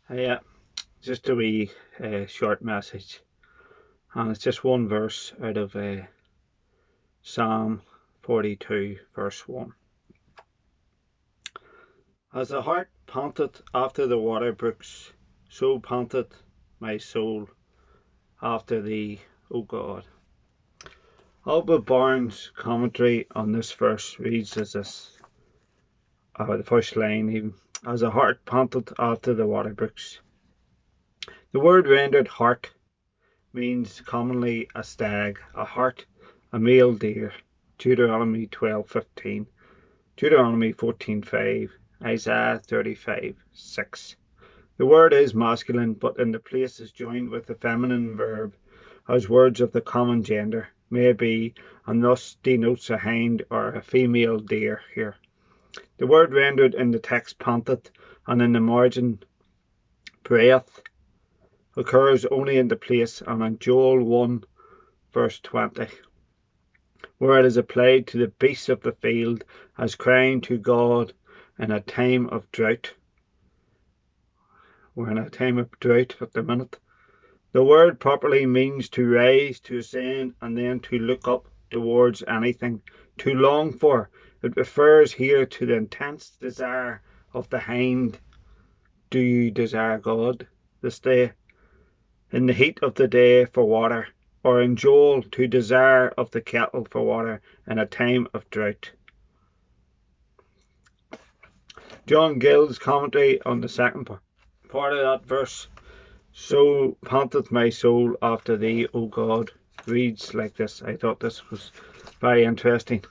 Yeah, just a wee short message, and it's just one verse out of Psalm 42, verse 1. As the hart panteth after the water brooks, so panteth my soul after thee, O God. Albert Barnes' commentary on this verse reads as this, the first line even, as a hart panteth after the water brooks. The word rendered hart means commonly a stag, a hart, a male deer. Deuteronomy 12:15, Deuteronomy 14:5, Isaiah 35:6. The word is masculine, but in the place is joined with a feminine verb, as words of the common gender may be, and thus denotes a hind or a female deer here. The word rendered in the text panteth and in the margin brayeth occurs only in the place and in Joel 1 verse 20, where it is applied to the beasts of the field as crying to God in a time of drought. We're in a time of drought at the minute. The word properly means to rise, to ascend, and then to look up towards anything, to long for. It refers here to the intense desire of the hind. Do you desire God this day? In the heat of the day for water, or in Joel, to desire of the cattle for water in a time of drought. John Gill's commentary on the second part of that verse, so panteth my soul after thee, O God, reads like this. I thought this was very interesting.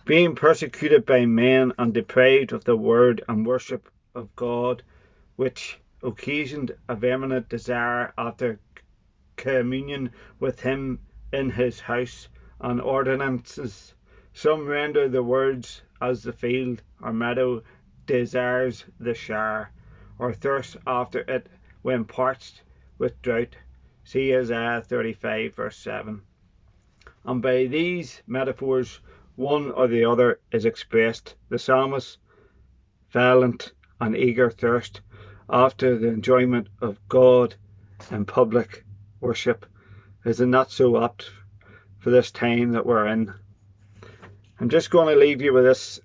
Being persecuted by men and deprived of the word and worship of God, which occasioned a vehement desire after communion with him in his house and ordinances. Some render the words as the field or meadow desires the shire, or thirsts after it when parched with drought. See Isaiah 35 verse 7. And by these metaphors one or the other is expressed. The psalmist's violent and eager thirst after the enjoyment of God in public worship is not so apt for this time that we're in. I'm just going to leave you with this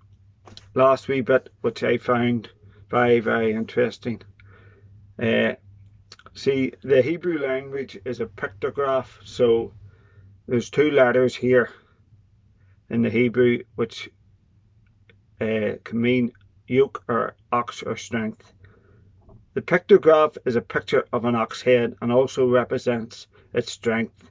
last wee bit, which I found very, very interesting. See, the Hebrew language is a pictograph, so there's two letters here in the Hebrew which can mean yoke or ox or strength. The pictograph is a picture of an ox head and also represents its strength.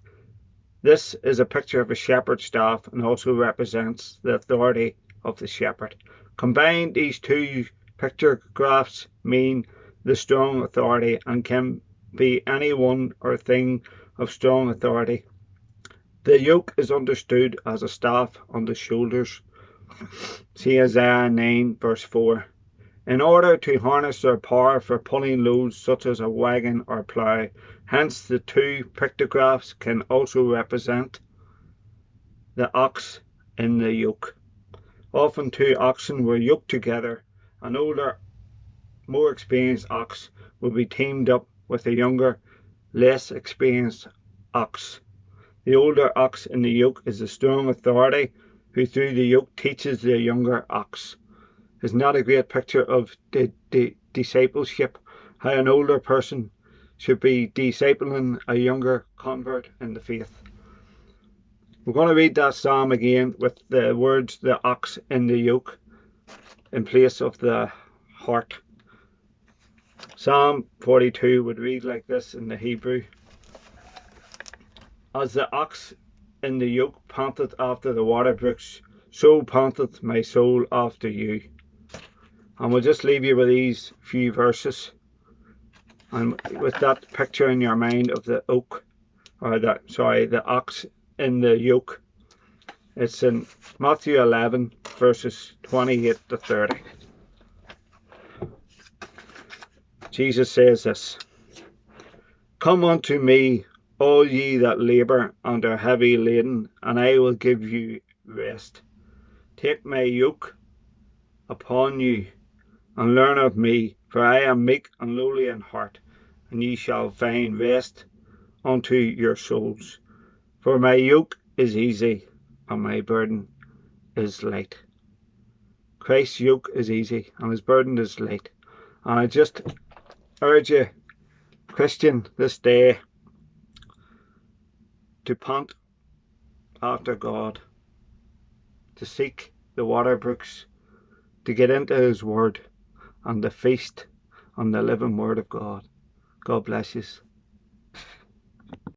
This is a picture of a shepherd's staff and also represents the authority of the shepherd. Combined, these two pictographs mean the strong authority and can be any one or thing of strong authority. The yoke is understood as a staff on the shoulders. See Isaiah 9 verse 4. In order to harness their power for pulling loads such as a wagon or plough. Hence the two pictographs can also represent the ox in the yoke. Often two oxen were yoked together. An older, more experienced ox would be teamed up with a younger, less experienced ox. The older ox in the yoke is the strong authority who through the yoke teaches the younger ox. Is not a great picture of discipleship, how an older person should be discipling a younger convert in the faith. We're going to read that psalm again with the words the ox in the yoke in place of the hart. Psalm 42 would read like this in the Hebrew. As the ox in the yoke panteth after the water brooks, so panteth my soul after you. And we'll just leave you with these few verses and with that picture in your mind of the the ox in the yoke. It's in Matthew 11 verses 28 to 30. Jesus says this, Come unto me, all ye that labour and are heavy laden, and I will give you rest. Take my yoke upon you and learn of me, for I am meek and lowly in heart, and ye shall find rest unto your souls. For my yoke is easy, and my burden is light. Christ's yoke is easy, and his burden is light. And I just urge you, Christian, this day to pant after God, to seek the water brooks, to get into his word, and to feast on the living word of God. God bless you.